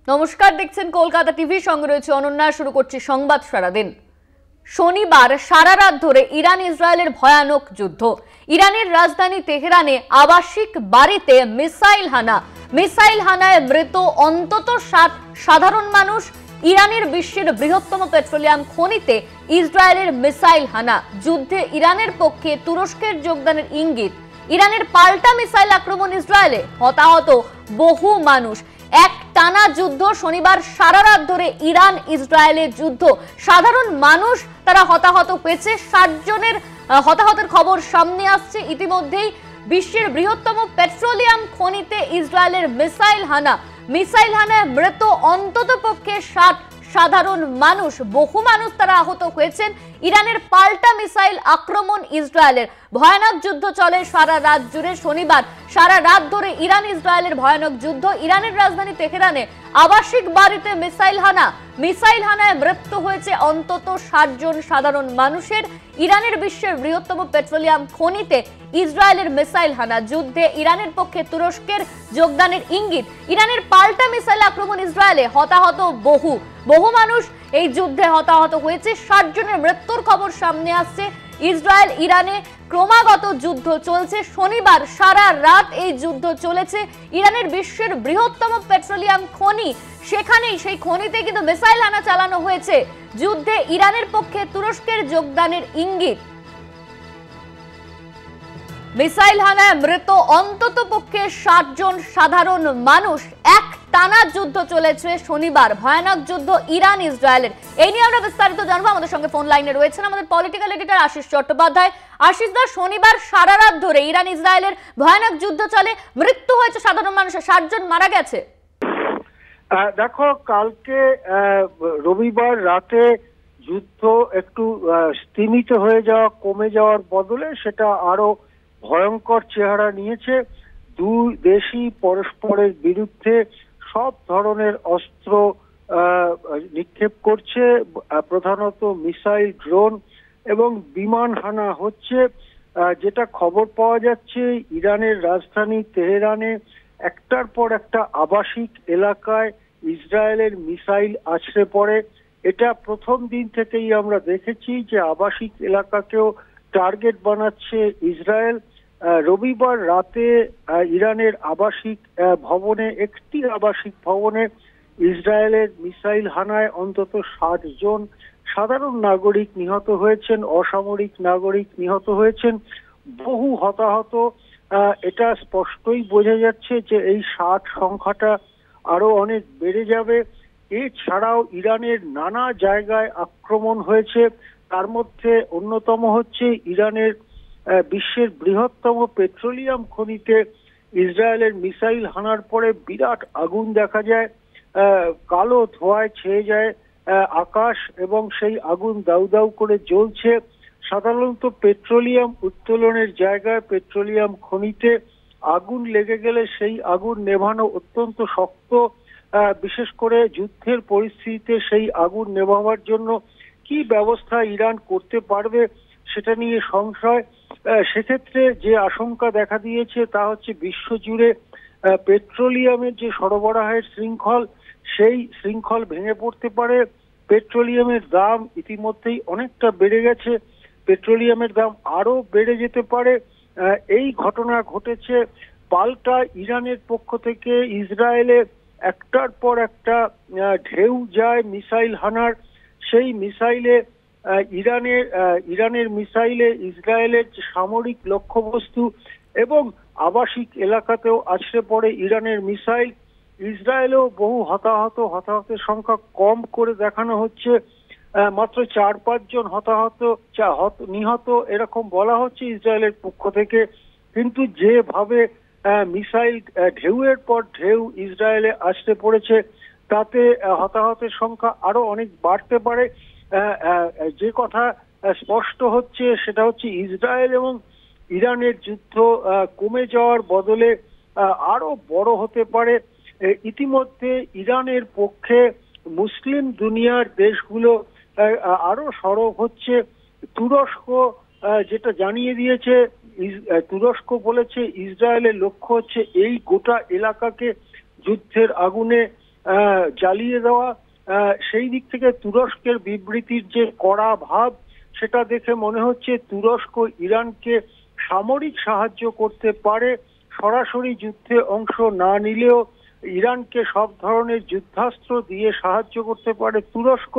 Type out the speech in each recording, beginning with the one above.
নমস্কার, দেখছেন কলকাতা টিভি, সঙ্গে রয়েছে অনন্যা। শুরু করছি সংবাদ সারাদিন। শনিবার সারা রাত ধরে ইরান ইসরায়েলের ভয়ানক যুদ্ধ। ইরানের রাজধানী তেহরানে আবাসিক বাড়িতে মিসাইল হানায় মৃত অন্তত 7 সাধারণ মানুষ। ইরানের বিশ্বের বৃহত্তম পেট্রোলিয়াম খনিতে ইসরায়েলের মিসাইল হানা। যুদ্ধে ইরানের পক্ষে তুরস্কের যোগদানের ইঙ্গিত। ইরানের পাল্টা মিসাইল আক্রমণ ইসরায়েলে, হতাহত বহু মানুষ। এক টানা যুদ্ধ, শনিবার সারা রাত ধরে ইরান ইসরায়েলের যুদ্ধ। সাধারণ মানুষ তারা হতাহত হয়েছে। 60 জনের হতাহতের খবর সামনে আসছে। ইতিমধ্যেই বিশ্বের বৃহত্তম পেট্রোলিয়াম খনিতে ইসরায়েলের মিসাইল হানায় মৃত অন্তত পক্ষে 60 সাধারণ মানুষ। বহু মানুষ তারা আহত হয়েছেন। ইরানের পাল্টা মিসাইল আক্রমণ ইসরায়েলের। ভয়ানক যুদ্ধ চলে সারা রাত জুড়ে। শনিবার সারা রাত ধরে ইরান ইসরায়েলের ভয়ানক যুদ্ধ। ইরানের রাজধানী তেহরানে আবাসিক বাড়িতে মিসাইল হানায় মৃত্যু হয়েছে অন্তত 60 জন সাধারণ মানুষের। ইরানের বিশ্বের বৃহত্তম পেট্রোলিয়াম খনিতে ইসরায়েলের মিসাইল হানা। যুদ্ধে ইরানের পক্ষে তুরস্কের যোগদানের ইঙ্গিত। ইরানের পাল্টা মিসাইল আক্রমণ ইসরায়েলে, হতাহত বহু মানুষ এই যুদ্ধে হতাহত হয়েছে। 60 জনের মৃত্যুর খবর সামনে আসছে। ইসরায়েল ইরানে ক্রমাগত যুদ্ধ চলছে। শনিবার সারা রাত এই যুদ্ধ চলেছে। ইরানের বিশ্বের বৃহত্তম পেট্রোলিয়াম খনি, সেই খনিতে কিন্তু মিসাইল হানা চালানো হয়েছে। যুদ্ধে ইরানের পক্ষে তুরস্কের যোগদানের ইঙ্গিত। মিসাইল হানায় মৃত অন্তত পক্ষে 60 জন সাধারণ মানুষ। এক টানা যুদ্ধ চলেছে শনিবার, ভয়ানক যুদ্ধ ইরান ইসরায়েলের। এই নিয়ে আমরা বিস্তারিত জানবো। আমাদের সঙ্গে ফোন লাইনে রয়েছেন আমাদের পলিটিক্যাল এডিটর আশিস চট্টোপাধ্যায়। আশিস দা, শনিবার সারা রাত ধরে ইরান ইসরায়েলের ভয়ানক যুদ্ধ চলে। মৃত্যু হয়েছে সাধারণ মানুষের, 60 জন মারা গেছে। দেখো, কালকে রবিবার রাতে যুদ্ধ একটু স্তিমিত হয়ে যাওয়া, কমে যাওয়ার বদলে সেটা আরো ভয়ঙ্কর চেহারা নিয়েছে। দুই দেশই পরস্পরের বিরুদ্ধে সব ধরনের অস্ত্র নিক্ষেপ করছে, প্রধানত মিসাইল, ড্রোন এবং বিমান হানা হচ্ছে। যেটা খবর পাওয়া যাচ্ছে, ইরানের রাজধানী তেহরানে একটার পর একটা আবাসিক এলাকায় ইসরায়েলের মিসাইল আছড়ে পড়ে। এটা প্রথম দিন থেকেই আমরা দেখেছি যে আবাসিক এলাকাকেও টার্গেট বানাচ্ছে ইসরায়েল। রবিবার রাতে ইরানের একটি আবাসিক ভবনে ইসরায়েলের মিসাইল হানায় অন্তত 60 জন সাধারণ নাগরিক নিহত হয়েছেন, অসামরিক নাগরিক নিহত হয়েছেন, বহু হতাহত। এটা স্পষ্টই বোঝা যাচ্ছে যে এই 60 সংখ্যাটা আরো অনেক বেড়ে যাবে। এছাড়াও ইরানের নানা জায়গায় আক্রমণ হয়েছে। তার মধ্যে অন্যতম হচ্ছে ইরানের বিশ্বের বৃহত্তম পেট্রোলিয়াম খনিতে ইসরায়েলের মিসাইল হানার পরে বিরাট আগুন দেখা যায়। কালো ধোঁয়ায় ছেয়ে যায় আকাশ এবং সেই আগুন দাউ দাউ করে জ্বলছে। সাধারণত পেট্রোলিয়াম উত্তোলনের জায়গায়, পেট্রোলিয়াম খনিতে আগুন লেগে গেলে সেই আগুন নেভানো অত্যন্ত শক্ত। বিশেষ করে যুদ্ধের পরিস্থিতিতে সেই আগুন নেভাবার জন্য কি ব্যবস্থা ইরান করতে পারবে সেটা নিয়ে সংশয়। সেক্ষেত্রে যে আশঙ্কা দেখা দিয়েছে তা হচ্ছে বিশ্বজুড়ে পেট্রোলিয়ামের যে সরবরাহের শৃঙ্খল, সেই শৃঙ্খল ভেঙে পড়তে পারে। পেট্রোলিয়ামের দাম ইতিমধ্যেই অনেকটা বেড়ে গেছে, পেট্রোলিয়ামের দাম আরো বেড়ে যেতে পারে। এই ঘটনা ঘটেছে। পাল্টা ইরানের পক্ষ থেকে ইসরায়েলে একটার পর একটা ঢেউ যায় মিসাইল হানার। সেই মিসাইলে ইরানের মিসাইলে ইসরায়েলের সামরিক লক্ষ্যবস্তু এবং আবাসিক এলাকাতেও আছড়ে পড়ে ইরানের মিসাইল। ইসরায়েলেও বহু হতাহতের সংখ্যা কম করে দেখানো হচ্ছে। মাত্র 4-5 জন নিহত এরকম বলা হচ্ছে ইসরায়েলের পক্ষ থেকে। কিন্তু যেভাবে মিসাইল ঢেউয়ের পর ঢেউ ইসরায়েলে আছড়ে পড়েছে, তাতে হতাহতের সংখ্যা আরো অনেক বাড়তে পারে। যে কথা স্পষ্ট হচ্ছে সেটা হচ্ছে ইসরায়েল এবং ইরানের যুদ্ধ কমে যাওয়ার বদলে আরো বড় হতে পারে। ইতিমধ্যে ইরানের পক্ষে মুসলিম দুনিয়ার দেশগুলো আরো সরব হচ্ছে। তুরস্ক যেটা জানিয়ে দিয়েছে, তুরস্ক বলেছে ইসরায়েলের লক্ষ্য হচ্ছে এই গোটা এলাকাকে যুদ্ধের আগুনে জ্বালিয়ে দেওয়া, সেই দিক থেকে তুরস্কের বিবৃতির যে কড়া ভাব সেটা দেখে মনে হচ্ছে তুরস্ক ইরানকে সামরিক সাহায্য করতে পারে, সরাসরি যুদ্ধে অংশ না নিলেও ইরানকে সব ধরনের যুদ্ধাস্ত্র দিয়ে সাহায্য করতে পারে তুরস্ক।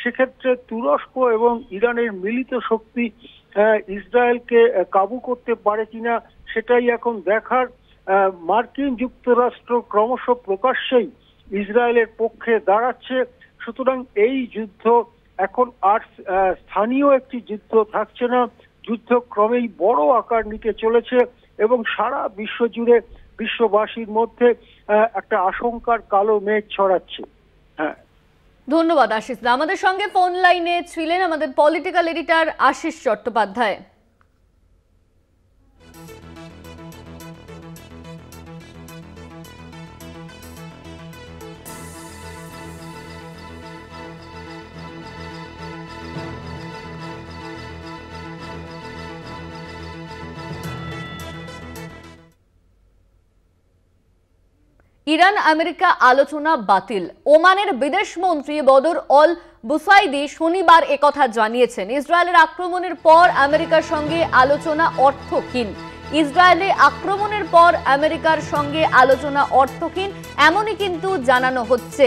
সেক্ষেত্রে তুরস্ক এবং ইরানের মিলিত শক্তি ইসরায়েলকে কাবু করতে পারে কিনা সেটাই এখন দেখার। মার্কিন যুক্তরাষ্ট্র ক্রমশ প্রকাশ্যেই ইসরায়েলের পক্ষে দাঁড়াচ্ছে। সুতরাং এই যুদ্ধ এখন আর স্থানীয় একটি যুদ্ধ থাকছে না, যুদ্ধ ক্রমেই বড় আকার নিতে চলেছে এবং সারা বিশ্ব জুড়ে বিশ্ববাসীর মধ্যে একটা আশঙ্কার কালো মেঘ ছড়াচ্ছে। হ্যাঁ, ধন্যবাদ আশিস দা। আমাদের সঙ্গে ফোন লাইনে ছিলেন আমাদের political editor Ashis Chattopadhyay. Iran America আলোচনা বাতিল। ওমানের বিদেশ মন্ত্রী বদর অল বুসাইদি শনিবার একথা জানিয়েছেন। ইসরায়েলের আক্রমণের পর আমেরিকার সঙ্গে আলোচনা অর্থহীন। ইসরায়েলে আক্রমণের পর আমেরিকার সঙ্গে আলোচনা অর্থহীন, এমনই কিন্তু জানানো হচ্ছে।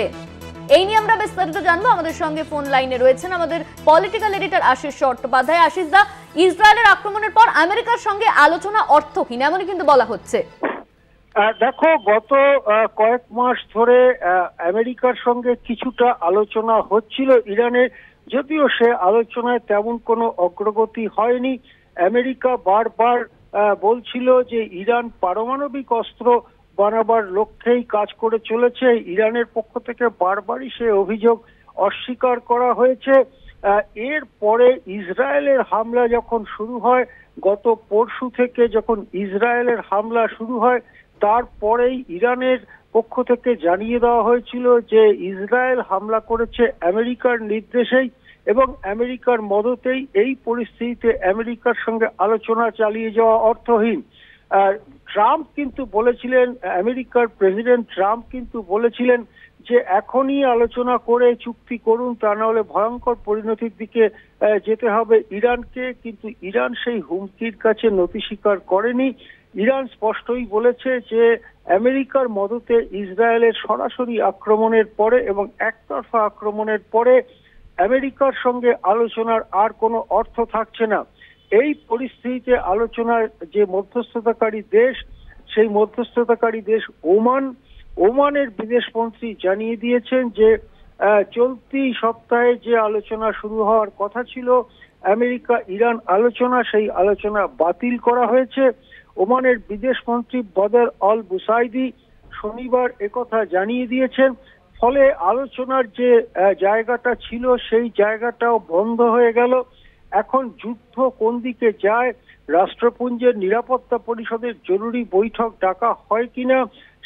এই নিয়ে আমরা বিস্তারিত জানবো। আমাদের সঙ্গে ফোন লাইনে রয়েছেন আমাদের পলিটিক্যাল এডিটর আশিস চট্টোপাধ্যায়। আশিস দা, ইসরায়েলের আক্রমণের পর আমেরিকার সঙ্গে আলোচনা অর্থহীন এমনই কিন্তু বলা হচ্ছে। দেখো, গত কয়েক মাস ধরে আমেরিকার সঙ্গে কিছুটা আলোচনা হচ্ছিল ইরানের, যদিও সে আলোচনায় তেমন কোনো অগ্রগতি হয়নি। আমেরিকা বারবার বলছিল যে ইরান পারমাণবিক অস্ত্র বানাবার লক্ষ্যেই কাজ করে চলেছে। ইরানের পক্ষ থেকে বারবারই সে অভিযোগ অস্বীকার করা হয়েছে। এর পরে ইসরায়েলের হামলা যখন শুরু হয়, গত পরশু থেকে যখন ইসরায়েলের হামলা শুরু হয়, তারপরেই ইরানের পক্ষ থেকে জানিয়ে দেওয়া হয়েছিল যে ইসরায়েল হামলা করেছে আমেরিকার নির্দেশেই এবং আমেরিকার মদতেই। এই পরিস্থিতিতে আমেরিকার সঙ্গে আলোচনা চালিয়ে যাওয়া অর্থহীন। ট্রাম্প কিন্তু বলেছিলেন, আমেরিকার প্রেসিডেন্ট ট্রাম্প কিন্তু বলেছিলেন যে এখনই আলোচনা করে চুক্তি করুন, তা না হলে ভয়ঙ্কর পরিণতির দিকে যেতে হবে ইরানকে। কিন্তু ইরান সেই হুমকির কাছে নতি স্বীকার করেনি। ইরান স্পষ্টই বলেছে যে আমেরিকার মদতে ইসরায়েলের সরাসরি আক্রমণের পরে এবং একতরফা আক্রমণের পরে আমেরিকার সঙ্গে আলোচনার আর কোনো অর্থ থাকছে না। এই পরিস্থিতিতে আলোচনার যে মধ্যস্থতাকারী দেশ, সেই মধ্যস্থতাকারী দেশ ওমানের বিদেশমন্ত্রী জানিয়ে দিয়েছেন যে চলতি সপ্তাহে যে আলোচনা শুরু হওয়ার কথা ছিল আমেরিকা ইরান আলোচনা, সেই আলোচনা বাতিল করা হয়েছে। ওমানের বিদেশমন্ত্রী বদর অল বুসাইদি শনিবার একথা জানিয়ে দিয়েছেন। ফলে আলোচনার যে জায়গাটা ছিল সেই জায়গাটাও বন্ধ হয়ে গেল। এখন যুদ্ধ কোন দিকে যায়, রাষ্ট্রপুঞ্জের নিরাপত্তা পরিষদের জরুরি বৈঠক ডাকা হয় কিনা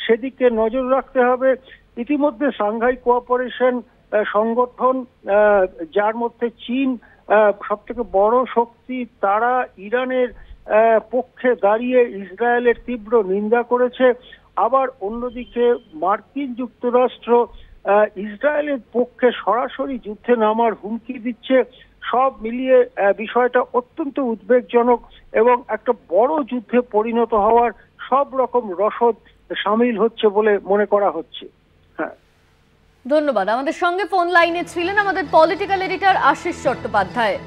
সেদিকে নজর রাখতে হবে। ইতিমধ্যে সাংঘাই কোঅপারেশন সংগঠন, যার মধ্যে চীন সব থেকে বড় শক্তি, তারা ইরানের পক্ষে দাঁড়িয়ে ইসরায়েলের তীব্র নিন্দা করেছে। আবার অন্যদিকে মার্কিন যুক্তরাষ্ট্র ইসরায়েলের পক্ষে সরাসরি যুদ্ধে নামার হুমকি দিচ্ছে। সব মিলিয়ে বিষয়টা অত্যন্ত উদ্বেগজনক এবং একটা বড় যুদ্ধে পরিণত হওয়ার সব রকম রসদ সামিল হচ্ছে বলে মনে করা হচ্ছে। হ্যাঁ, ধন্যবাদ। আমাদের সঙ্গে ফোন লাইনে ছিলেন আমাদের পলিটিক্যাল এডিটর আশিস চট্টোপাধ্যায়।